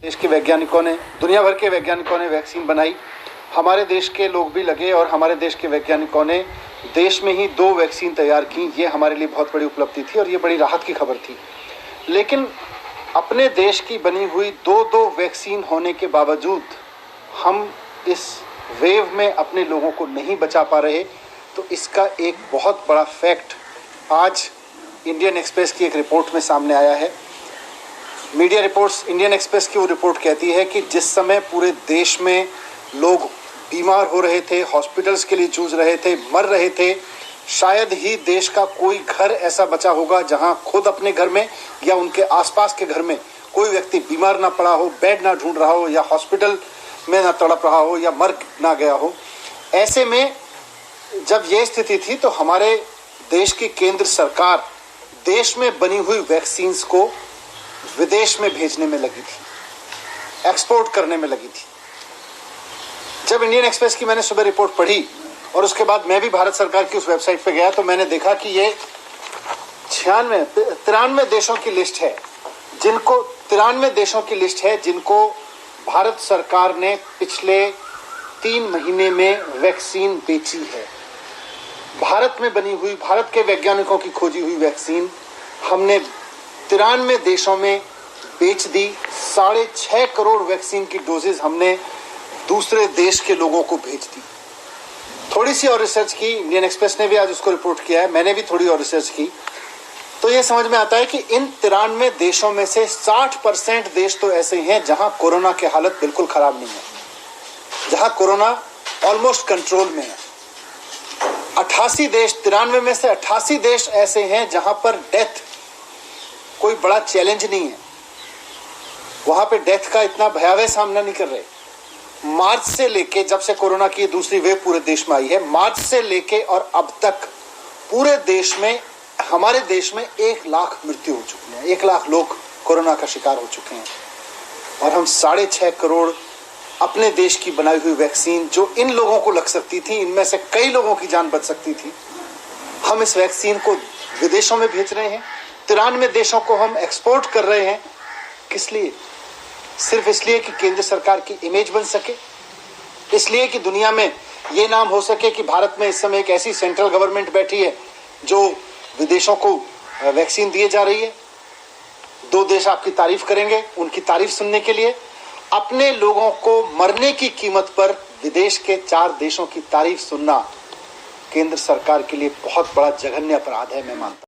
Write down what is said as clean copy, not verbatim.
देश के वैज्ञानिकों ने, दुनिया भर के वैज्ञानिकों ने वैक्सीन बनाई। हमारे देश के लोग भी लगे और हमारे देश के वैज्ञानिकों ने देश में ही 2 वैक्सीन तैयार की। ये हमारे लिए बहुत बड़ी उपलब्धि थी और ये बड़ी राहत की खबर थी। लेकिन अपने देश की बनी हुई 2 वैक्सीन होने के बावजूद हम इस वेव में अपने लोगों को नहीं बचा पा रहे। तो इसका एक बहुत बड़ा फैक्ट आज इंडियन एक्सप्रेस की एक रिपोर्ट में सामने आया है। मीडिया रिपोर्ट्स, इंडियन एक्सप्रेस की वो रिपोर्ट कहती है कि जिस समय पूरे देश में लोग बीमार हो रहे थे, हॉस्पिटल्स के लिए जूझ रहे थे, मर रहे थे, शायद ही देश का कोई घर ऐसा बचा होगा जहां खुद अपने घर में या उनके आसपास के घर में कोई व्यक्ति बीमार ना पड़ा हो, बेड ना ढूंढ रहा हो या हॉस्पिटल में ना तड़प रहा हो या मर ना गया हो। ऐसे में जब ये स्थिति थी तो हमारे देश की केंद्र सरकार देश में बनी हुई वैक्सीन्स को विदेश में भेजने में लगी थी, एक्सपोर्ट करने में लगी थी। जब इंडियन एक्सप्रेस की मैंने सुबह रिपोर्ट पढ़ी और उसके बाद मैं भी भारत सरकार की उस वेबसाइट पे गया तो मैंने देखा कि ये 93 देशों की लिस्ट है जिनको भारत सरकार ने पिछले 3 महीने में वैक्सीन बेची है। भारत में बनी हुई, भारत के वैज्ञानिकों की खोजी हुई वैक्सीन हमने 93 देशों में बेच दी। 6.5 करोड़ वैक्सीन की डोजेज हमने दूसरे देश के लोगों को भेज दी। थोड़ी सी और रिसर्च की, इंडियन एक्सप्रेस ने भी आज उसको रिपोर्ट किया है, मैंने भी थोड़ी और रिसर्च की, तो ये समझ में आता है कि इन 93 देशों में से 60% देश तो ऐसे हैं जहां कोरोना की हालत बिल्कुल खराब नहीं है, जहां कोरोना ऑलमोस्ट कंट्रोल में है। 88 देश, 93 में से 88 देश ऐसे हैं जहां पर डेथ कोई बड़ा चैलेंज नहीं है, वहां पे डेथ का इतना भयावह सामना नहीं कर रहे। मार्च से लेके, जब से कोरोना की दूसरी वेव पूरे देश में आई है, मार्च से लेके और अब तक पूरे देश में, हमारे देश में 1 लाख मृत्यु हो चुकी है। 1 लाख लोग कोरोना का शिकार हो चुके हैं और हम 6.5 करोड़ अपने देश की बनाई हुई वैक्सीन, जो इन लोगों को लग सकती थी, इनमें से कई लोगों की जान बच सकती थी, हम इस वैक्सीन को विदेशों में भेज रहे हैं। 93 देशों को हम एक्सपोर्ट कर रहे हैं। किस लिए? सिर्फ इसलिए कि केंद्र सरकार की इमेज बन सके, इसलिए कि दुनिया में ये नाम हो सके कि भारत में इस समय एक ऐसी सेंट्रल गवर्नमेंट बैठी है जो विदेशों को वैक्सीन दिए जा रही है। 2 देश आपकी तारीफ करेंगे, उनकी तारीफ सुनने के लिए अपने लोगों को मरने की कीमत पर विदेश के 4 देशों की तारीफ सुनना केंद्र सरकार के लिए बहुत बड़ा जघन्य अपराध है, मैं मानता हूं।